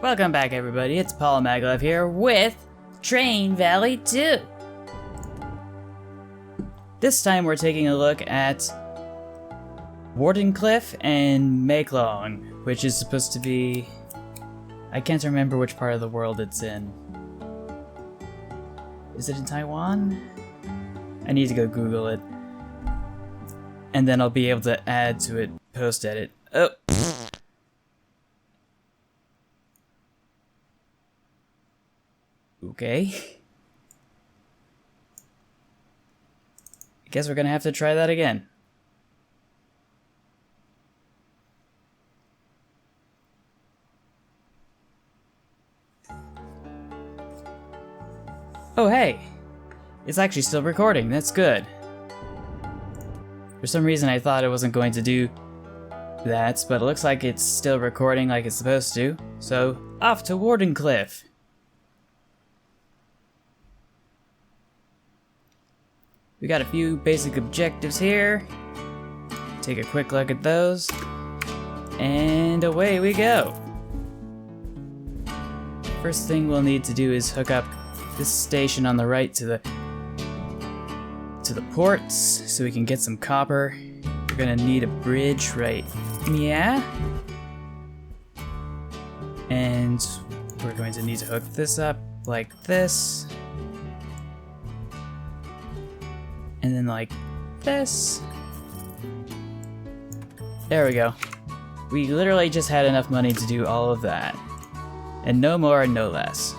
Welcome back, everybody. It's Paul Maeklong here with Train Valley 2. This time we're taking a look at Wardenclyffe and Maeklong, which is supposed to be... I can't remember which part of the world it's in. Is it in Taiwan? I need to go Google it. And then I'll be able to add to it post-edit. Oh! Okay. I guess we're gonna have to try that again. Oh hey! It's actually still recording, that's good. For some reason I thought it wasn't going to do that, but it looks like it's still recording like it's supposed to. So, off to Wardenclyffe! We got a few basic objectives here. Take a quick look at those. And away we go! First thing we'll need to do is hook up this station on the right to the ports so we can get some copper. We're gonna need a bridge right, yeah? And we're going to need to hook this up like this. And then like this. There we go. We literally just had enough money to do all of that. And no more and no less.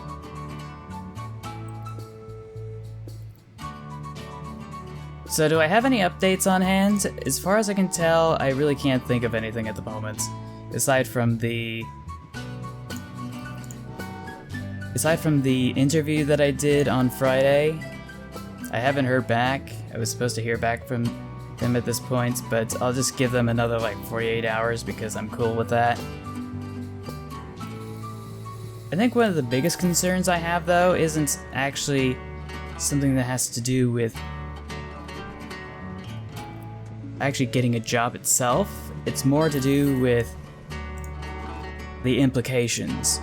So do I have any updates on hand? As far as I can tell, I really can't think of anything at the moment. Aside from the interview that I did on Friday. I haven't heard back. I was supposed to hear back from them at this point, but I'll just give them another like 48 hours because I'm cool with that. I think one of the biggest concerns I have though isn't actually something that has to do with actually getting a job itself. It's more to do with the implications.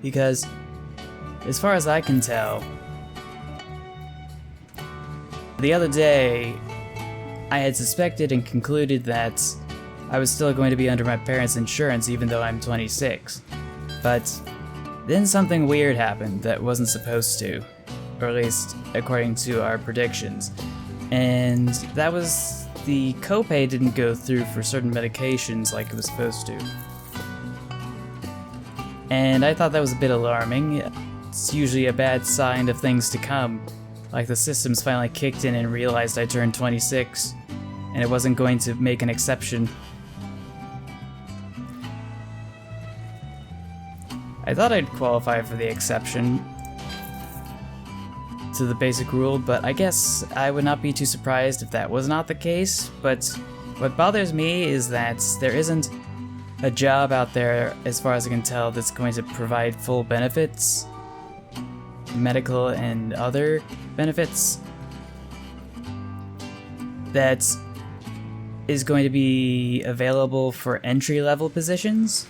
Because as far as I can tell, the other day, I had suspected and concluded that I was still going to be under my parents' insurance even though I'm 26. But then something weird happened that wasn't supposed to, or at least according to our predictions. And that was the copay didn't go through for certain medications like it was supposed to. And I thought that was a bit alarming. It's usually a bad sign of things to come. Like the systems finally kicked in and realized I turned 26, and it wasn't going to make an exception. I thought I'd qualify for the exception to the basic rule, but I guess I would not be too surprised if that was not the case. But what bothers me is that there isn't a job out there, as far as I can tell, that's going to provide full benefits. Medical and other benefits that is going to be available for entry-level positions,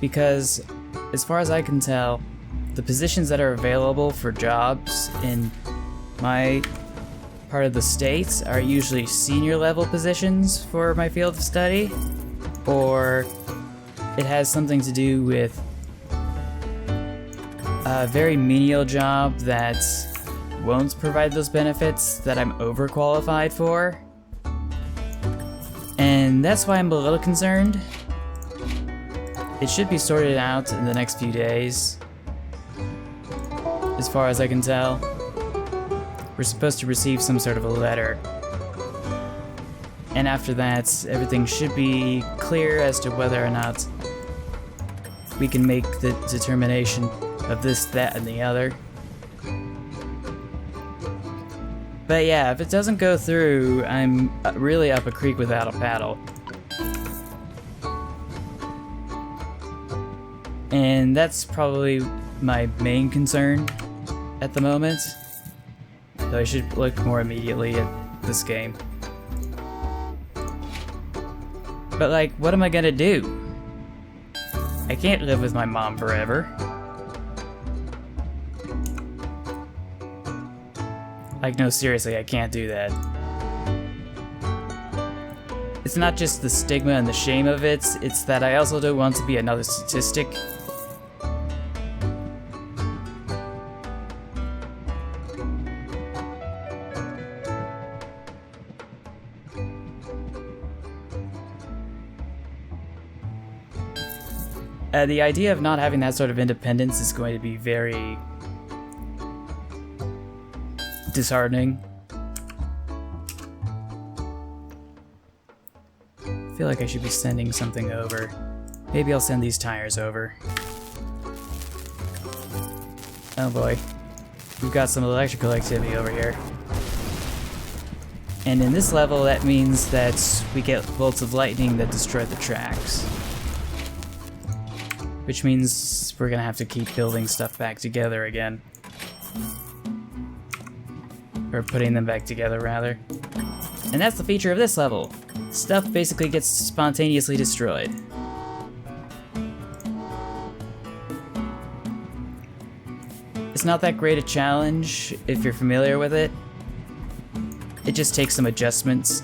because as far as I can tell, the positions that are available for jobs in my part of the state are usually senior level positions for my field of study, or it has something to do with a very menial job that won't provide those benefits that I'm overqualified for. And that's why I'm a little concerned. It should be sorted out in the next few days. As far as I can tell, we're supposed to receive some sort of a letter. And after that, everything should be clear as to whether or not we can make the determination of this, that, and the other. But yeah, if it doesn't go through, I'm really up a creek without a paddle. And that's probably my main concern at the moment. So I should look more immediately at this game. But like, what am I gonna do? I can't live with my mom forever. Like, no, seriously, I can't do that. It's not just the stigma and the shame of it, it's that I also don't want to be another statistic. The idea of not having that sort of independence is going to be very disheartening. I feel like I should be sending something over. Maybe I'll send these tires over. Oh boy. We've got some electrical activity over here. And in this level, that means that we get bolts of lightning that destroy the tracks. Which means we're gonna have to keep building stuff back together again. Or putting them back together, rather. And that's the feature of this level. Stuff basically gets spontaneously destroyed. It's not that great a challenge if you're familiar with it. It just takes some adjustments.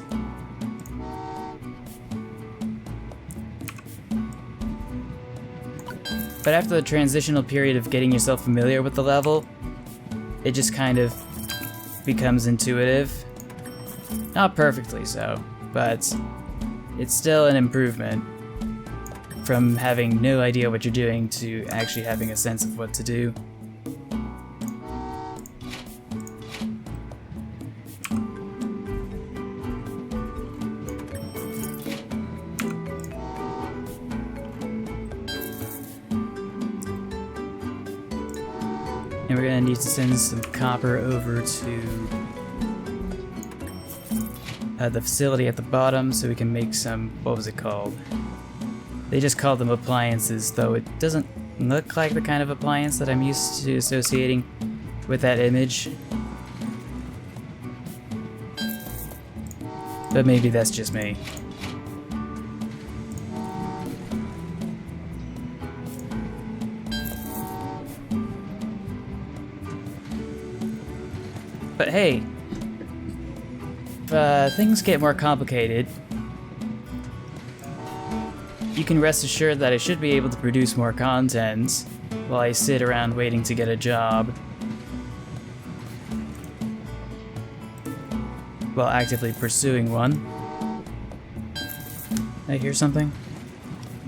But after the transitional period of getting yourself familiar with the level, it just kind of becomes intuitive. Not perfectly so, but it's still an improvement from having no idea what you're doing to actually having a sense of what to do. And we're gonna need to send some copper over to the facility at the bottom so we can make some, what was it called? They just called them appliances, though it doesn't look like the kind of appliance that I'm used to associating with that image. But maybe that's just me. But hey, if things get more complicated, you can rest assured that I should be able to produce more content while I sit around waiting to get a job. While actively pursuing one. Did I hear something?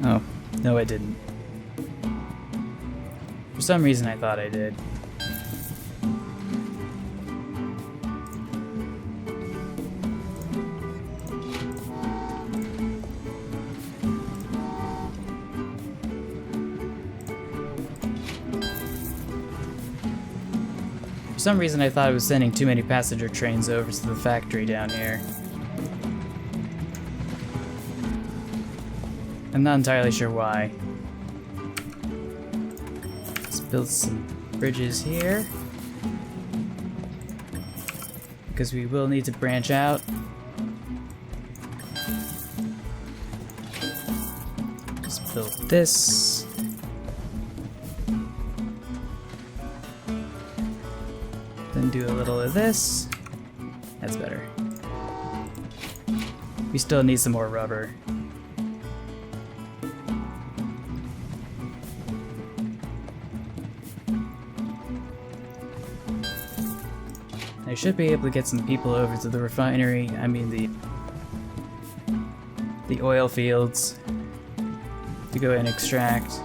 Oh, no I didn't. For some reason I thought I did. For some reason I thought I was sending too many passenger trains over to the factory down here. I'm not entirely sure why. Let's build some bridges here. Because we will need to branch out. Just build this. Then do a little of this. That's better. We still need some more rubber. I should be able to get some people over to the refinery, I mean the oil fields, to go and extract.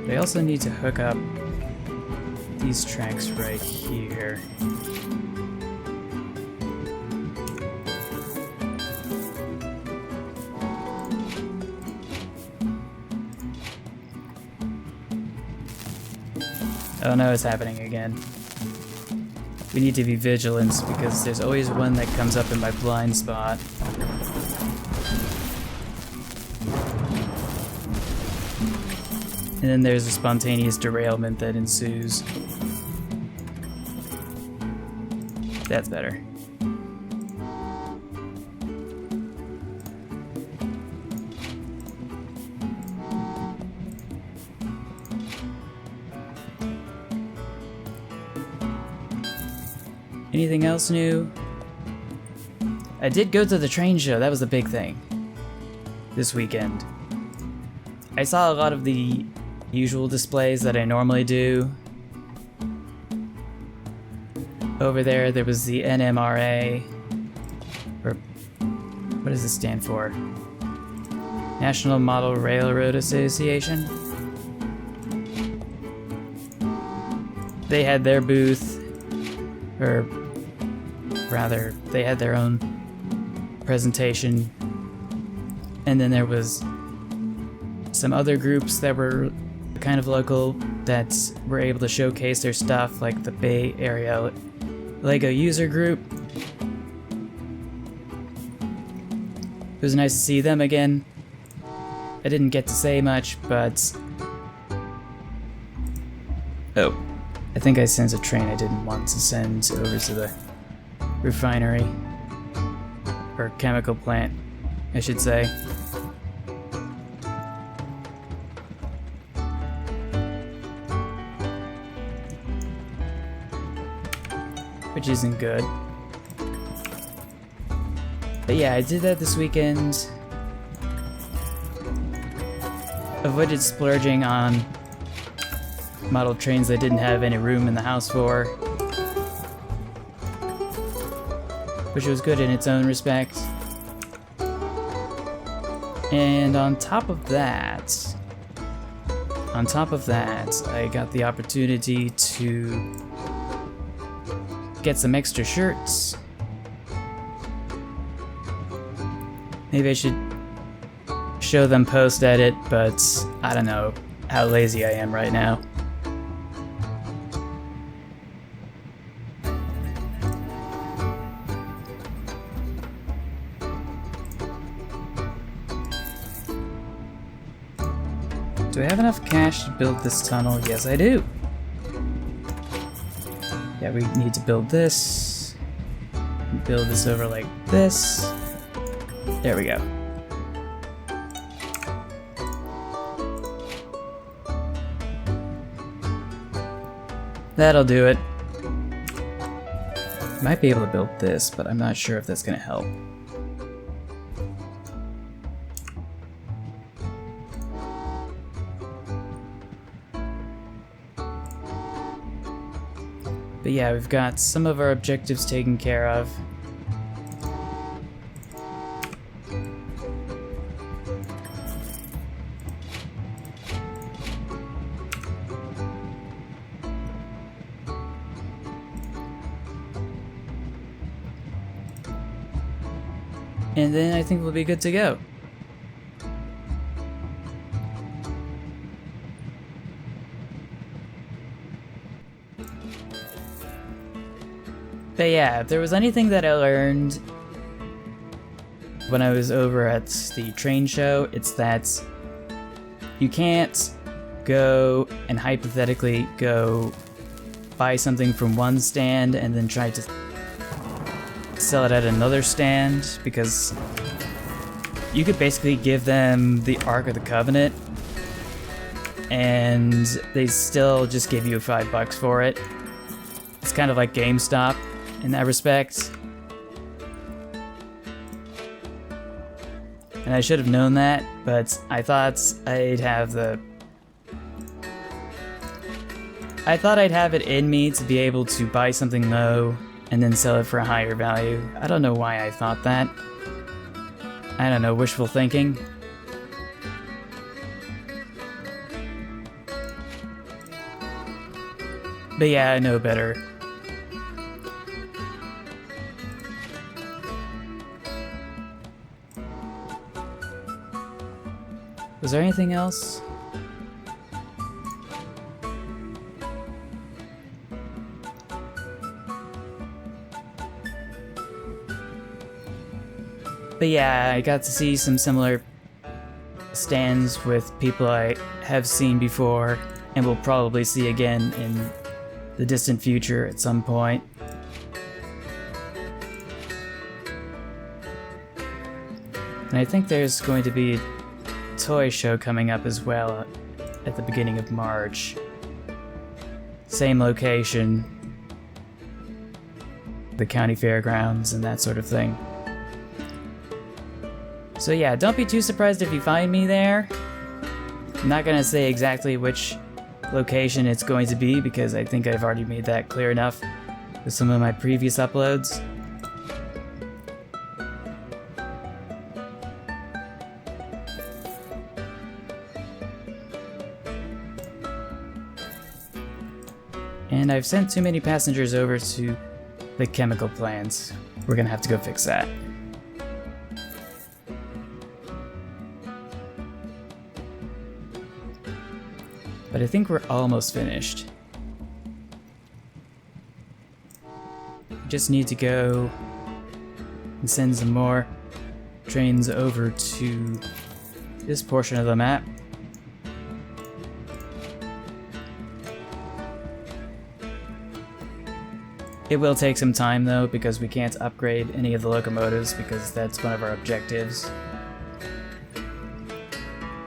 I also need to hook up these tracks right here. Oh no, it's happening again. We need to be vigilant because there's always one that comes up in my blind spot. And then there's a spontaneous derailment that ensues. That's better. Anything else new? I did go to the train show, that was the big thing this weekend. I saw a lot of the usual displays that I normally do. Over there was the NMRA, or what does this stand for? National Model Railroad Association. They had their booth, or rather, they had their own presentation, and then there was some other groups that were kind of local that were able to showcase their stuff, like the Bay Area Lego user group. It was nice to see them again. I didn't get to say much, but... Oh, I think I sent a train I didn't want to send over to the refinery. Or chemical plant, I should say. Which isn't good. But yeah, I did that this weekend. Avoided splurging on model trains I didn't have any room in the house for. Which was good in its own respect. And on top of that, I got the opportunity to get some extra shirts. Maybe I should show them post-edit, but I don't know how lazy I am right now. Do I have enough cash to build this tunnel? Yes, I do. Yeah, we need to build this. Build this over like this. There we go. That'll do it. Might be able to build this, but I'm not sure if that's gonna help. But yeah, we've got some of our objectives taken care of. And then I think we'll be good to go. But yeah, if there was anything that I learned when I was over at the train show, it's that you can't go and hypothetically go buy something from one stand and then try to sell it at another stand, because you could basically give them the Ark of the Covenant and they still just give you $5 for it. It's kind of like GameStop in that respect. And I should have known that, but I thought I'd have it in me to be able to buy something low and then sell it for a higher value. I don't know why I thought that. I don't know, wishful thinking. But yeah, I know better. Was there anything else? But yeah, I got to see some similar stands with people I have seen before and will probably see again in the distant future at some point. And I think there's going to be a toy show coming up as well at the beginning of March. Same location, the county fairgrounds and that sort of thing. So yeah, don't be too surprised if you find me there. I'm not gonna say exactly which location it's going to be because I think I've already made that clear enough with some of my previous uploads. And I've sent too many passengers over to the chemical plants. We're gonna have to go fix that. But I think we're almost finished. Just need to go and send some more trains over to this portion of the map. It will take some time though, because we can't upgrade any of the locomotives because that's one of our objectives.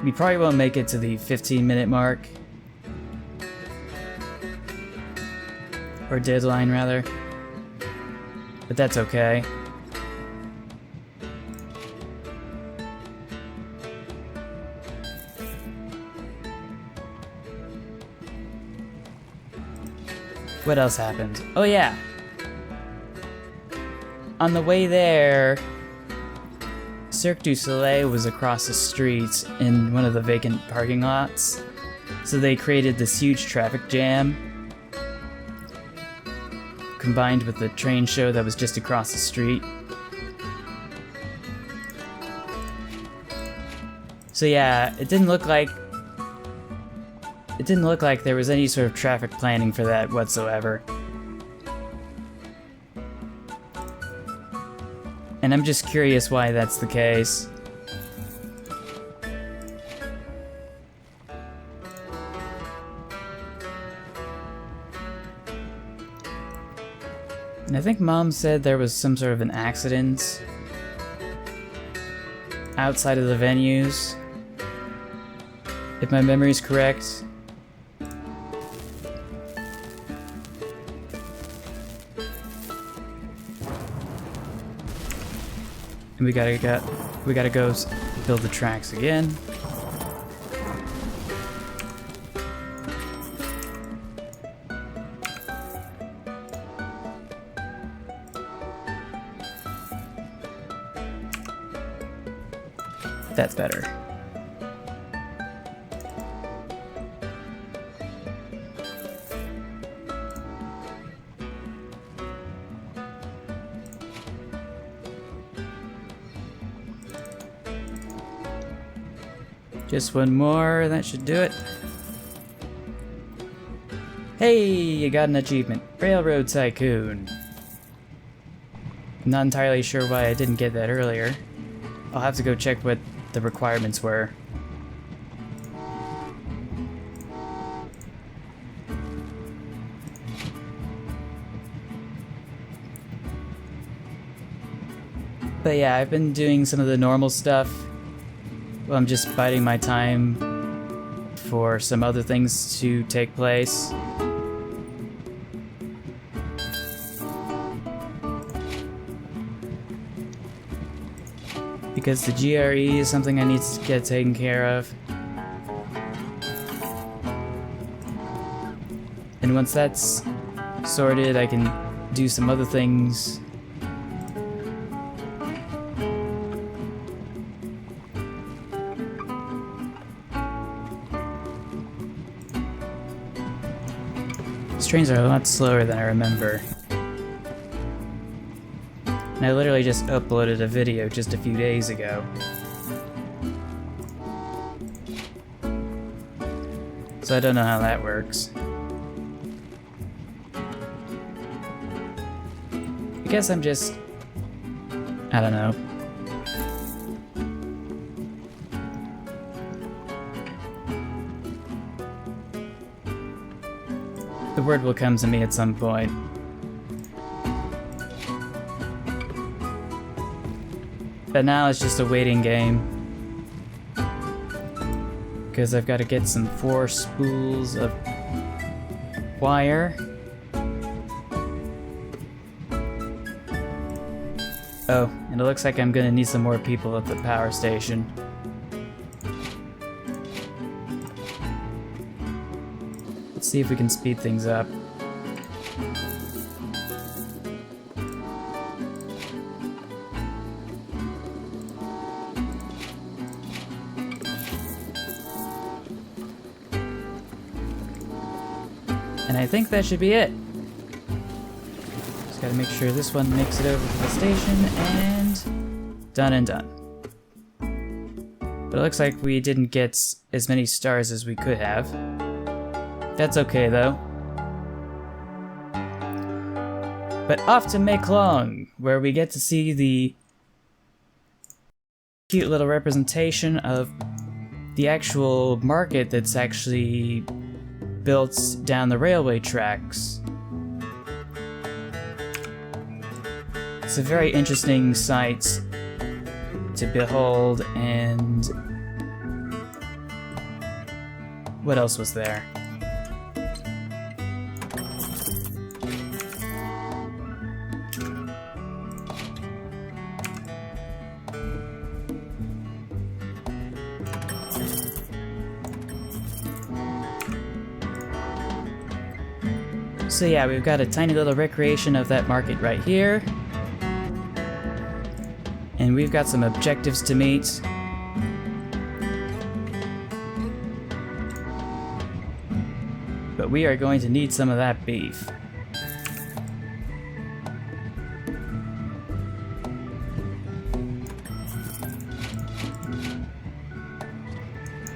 We probably won't make it to the 15-minute mark. Or deadline, rather. But that's okay. What else happened? Oh yeah! On the way there, Cirque du Soleil was across the street in one of the vacant parking lots. So they created this huge traffic jam, combined with the train show that was just across the street. So yeah, it didn't look like there was any sort of traffic planning for that whatsoever. And I'm just curious why that's the case. And I think Mom said there was some sort of an accident outside of the venues, if my memory's correct. And we gotta go build the tracks again. That's better. Just one more, that should do it. Hey, you got an achievement. Railroad Tycoon. I'm not entirely sure why I didn't get that earlier. I'll have to go check what the requirements were. But yeah, I've been doing some of the normal stuff. Well, I'm just biding my time for some other things to take place. Because the GRE is something I need to get taken care of. And once that's sorted, I can do some other things. These trains are a lot slower than I remember. And I literally just uploaded a video just a few days ago. So I don't know how that works. I guess I'm just... I don't know. The word will come to me at some point. But now it's just a waiting game. Because I've got to get some 4 spools of wire. Oh, and it looks like I'm gonna need some more people at the power station. Let's see if we can speed things up. And I think that should be it. Just gotta make sure this one makes it over to the station, and done and done. But it looks like we didn't get as many stars as we could have. That's okay though. But off to Maeklong, where we get to see the cute little representation of the actual market that's actually built down the railway tracks. It's a very interesting sight to behold, and what else was there? So yeah, we've got a tiny little recreation of that market right here. And we've got some objectives to meet. But we are going to need some of that beef.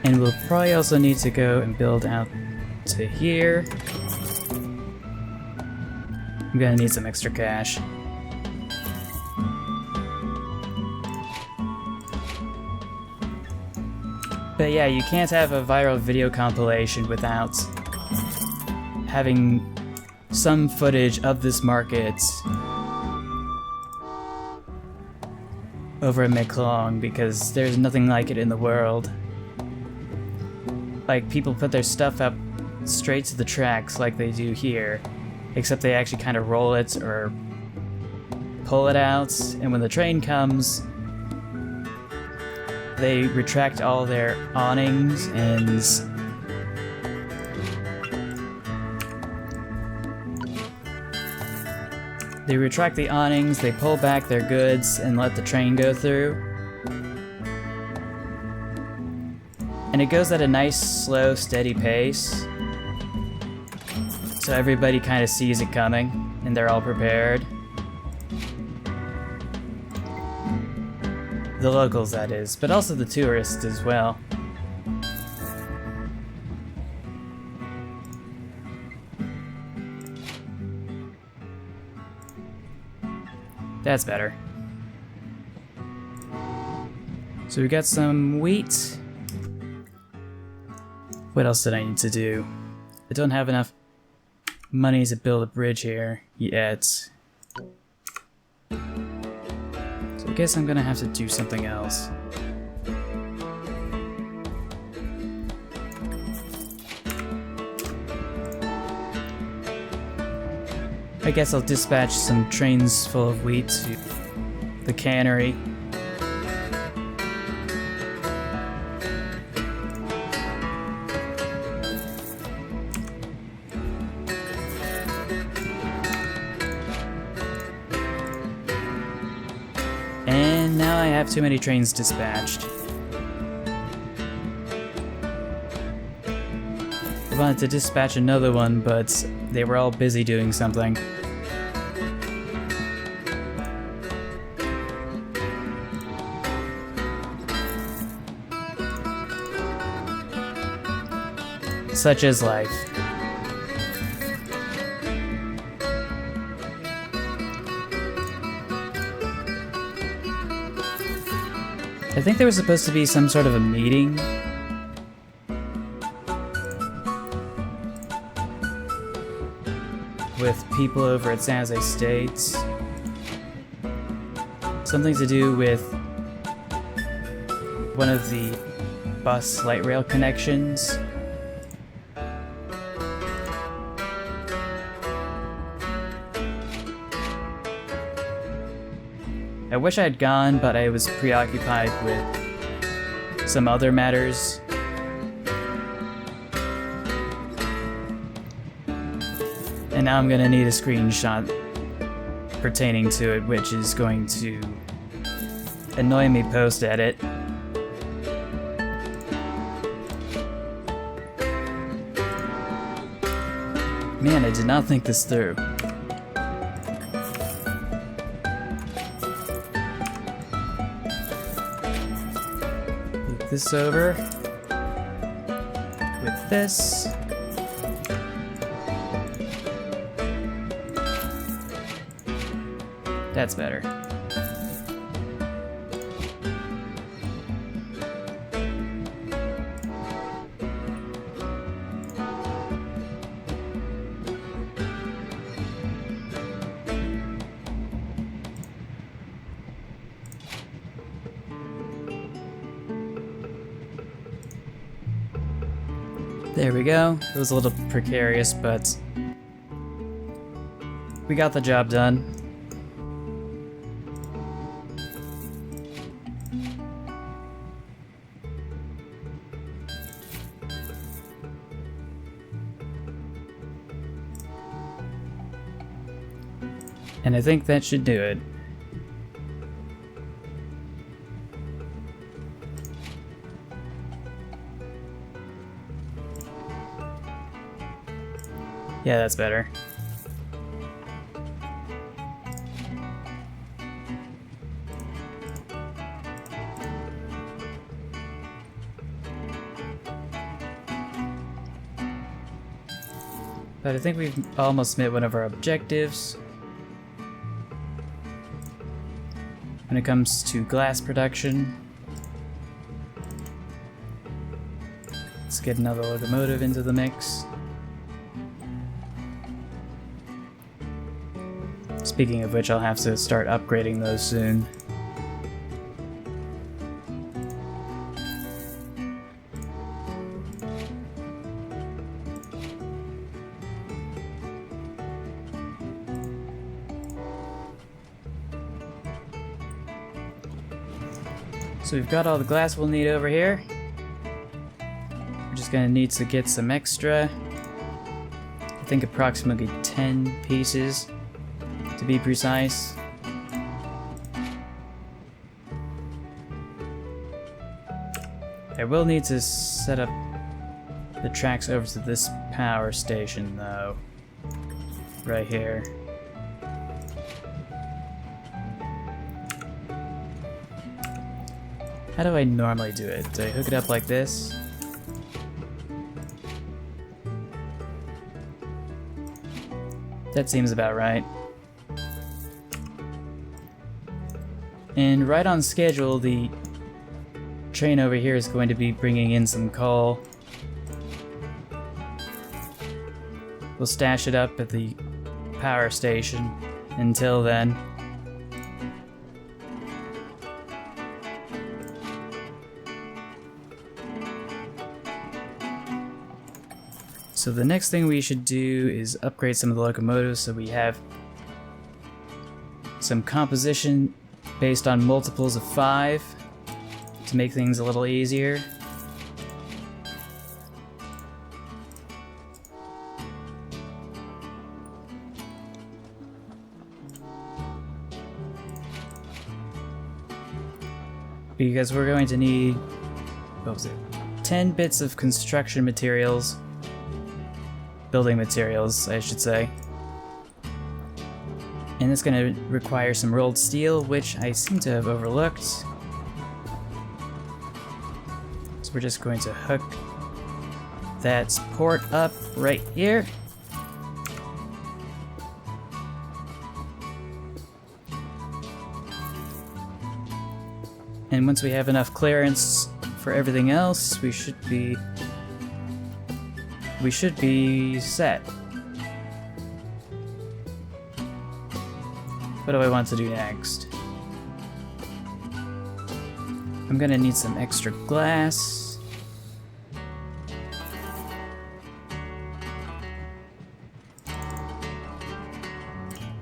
And we'll probably also need to go and build out to here. I'm gonna need some extra cash. But yeah, you can't have a viral video compilation without having some footage of this market over in Maeklong, because there's nothing like it in the world. Like, people put their stuff up straight to the tracks like they do here, except they actually kind of roll it or pull it out, and when the train comes, they retract all their awnings and they pull back their goods and let the train go through. And it goes at a nice, slow, steady pace. So everybody kind of sees it coming, and they're all prepared. The locals, that is, but also the tourists as well. That's better. So we got some wheat. What else did I need to do? I don't have enough money to build a bridge here yet. So I guess I'm gonna have to do something else. I guess I'll dispatch some trains full of wheat to the cannery. And now I have too many trains dispatched. I wanted to dispatch another one, but they were all busy doing something. Such is life. I think there was supposed to be some sort of a meeting. with people over at San Jose State. Something to do with one of the bus light rail connections. I wish I had gone, but I was preoccupied with some other matters. And now I'm gonna need a screenshot pertaining to it, which is going to annoy me post-edit. Man, I did not think this through. Move this over with this. That's better. There we go. It was a little precarious, but we got the job done. And I think that should do it. Yeah, that's better. But I think we've almost met one of our objectives. When it comes to glass production. Let's get another locomotive into the mix. Speaking of which, I'll have to start upgrading those soon. So we've got all the glass we'll need over here. We're just gonna need to get some extra. I think approximately 10 pieces, to be precise. I will need to set up the tracks over to this power station though. Right here. How do I normally do it? Do I hook it up like this? That seems about right. And right on schedule, the train over here is going to be bringing in some coal. We'll stash it up at the power station until then. So the next thing we should do is upgrade some of the locomotives so we have some composition based on multiples of 5 to make things a little easier. Because we're going to need, what was it, 10 bits of construction materials. Building materials, I should say. And it's going to require some rolled steel, which I seem to have overlooked. So we're just going to hook that port up right here. And once we have enough clearance for everything else, we should be What do I want to do next? I'm gonna need some extra glass.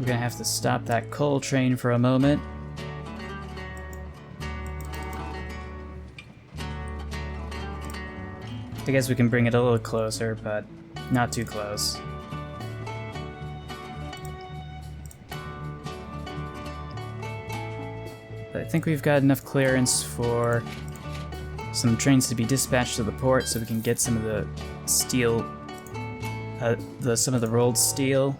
We're gonna have to stop that coal train for a moment. I guess we can bring it a little closer, but not too close. But I think we've got enough clearance for some trains to be dispatched to the port so we can get some of the steel, some of the rolled steel.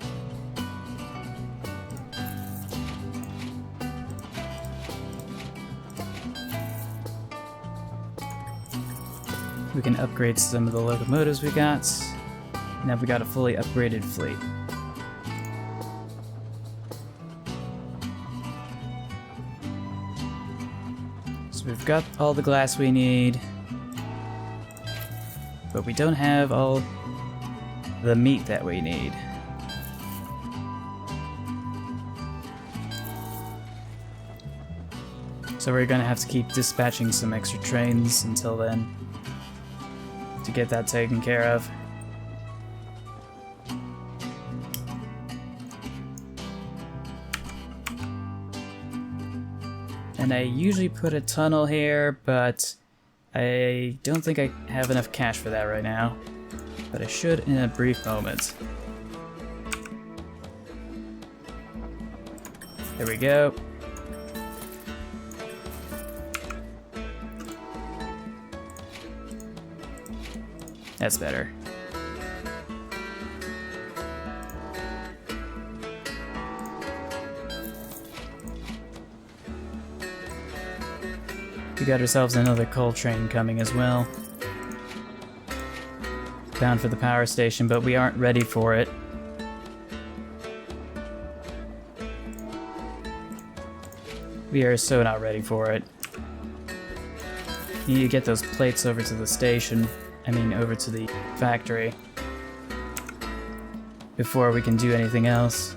We can upgrade some of the locomotives we got. Now we got a fully upgraded fleet. So we've got all the glass we need, but we don't have all the meat that we need. So we're gonna have to keep dispatching some extra trains until then to get that taken care of. And I usually put a tunnel here, but I don't think I have enough cash for that right now. But I should in a brief moment. There we go. That's better. We got ourselves another coal train coming as well. Bound for the power station, but we aren't ready for it. We are so not ready for it. Need to get those plates over to the station. I mean, over to the factory before we can do anything else.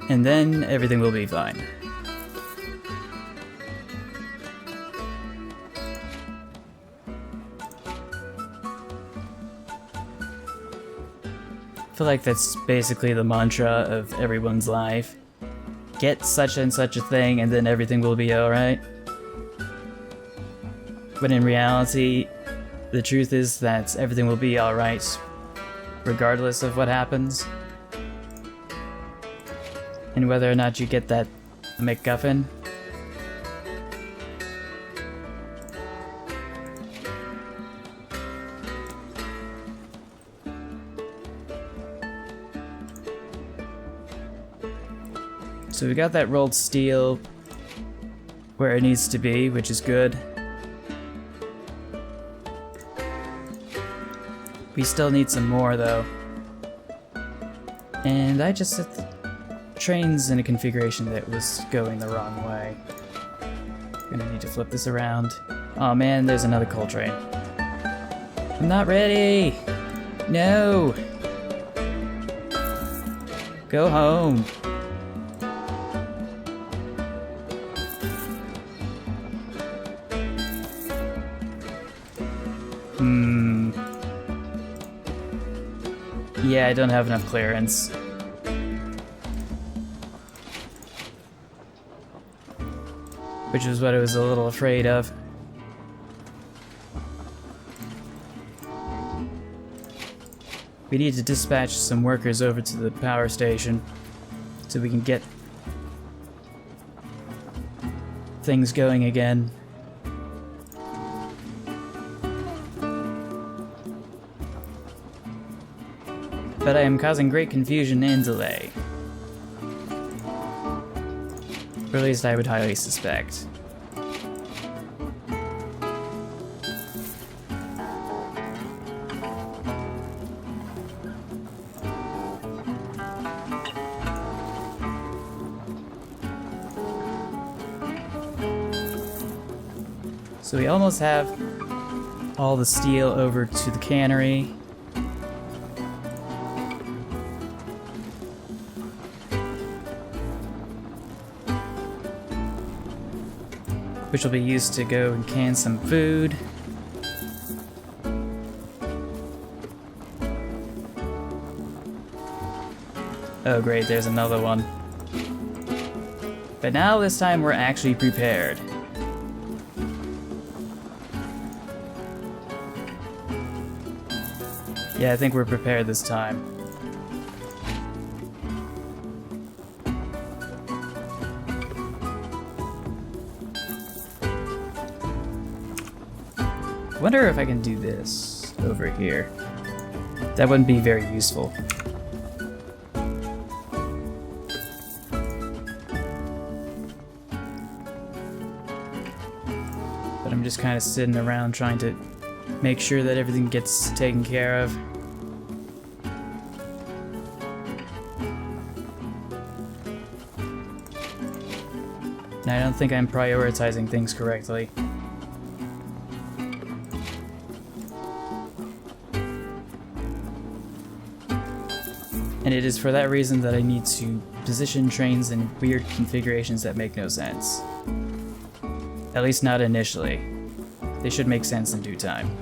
And then everything will be fine. I feel like that's basically the mantra of everyone's life. Get such and such a thing and then everything will be alright. But in reality, the truth is that everything will be alright regardless of what happens. And whether or not you get that MacGuffin. So we got that rolled steel where it needs to be, which is good. We still need some more though. And I just set the trains in a configuration that was going the wrong way. Gonna need to flip this around. Oh man, there's another coal train. I'm not ready! No! Go home! Yeah, I don't have enough clearance. Which is what I was a little afraid of. We need to dispatch some workers over to the power station so we can get things going again. But I am causing great confusion and delay. Or at least I would highly suspect. So we almost have all the steel over to the cannery. Which will be used to go and can some food. Oh great, there's another one. But now this time we're actually prepared. Yeah, I think we're prepared this time. I wonder if I can do this over here. That wouldn't be very useful. But I'm just kind of sitting around trying to make sure that everything gets taken care of. And I don't think I'm prioritizing things correctly. And it is for that reason that I need to position trains in weird configurations that make no sense. At least not initially. They should make sense in due time.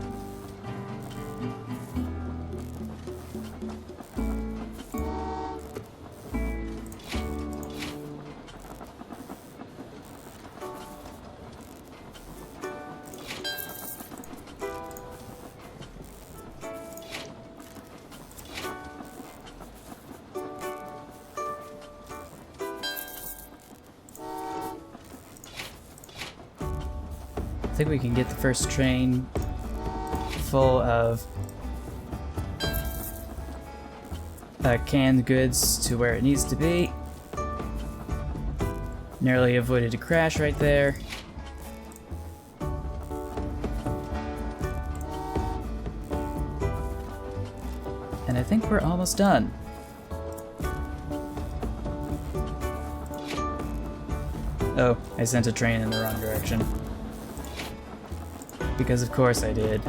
I think we can get the first train full of canned goods to where it needs to be. Narrowly avoided a crash right there. And I think we're almost done. Oh, I sent a train in the wrong direction. Because of course I did.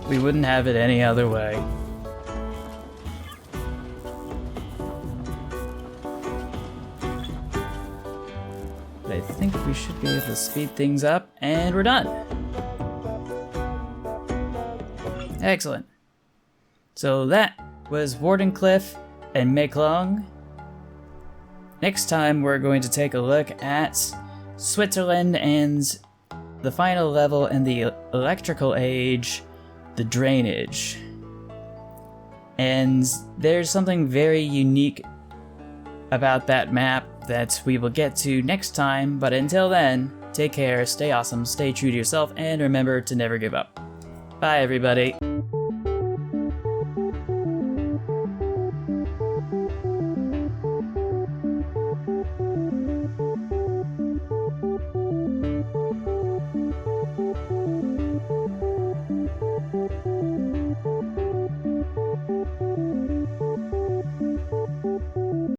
We wouldn't have it any other way. But I think we should be able to speed things up, and we're done! Excellent. So that was Wardenclyffe and Maeklong. Next time we're going to take a look at Switzerland and the final level in the electrical age, the drainage. And there's something very unique about that map that we will get to next time, but until then, take care, stay awesome, stay true to yourself, and remember to never give up. Bye everybody!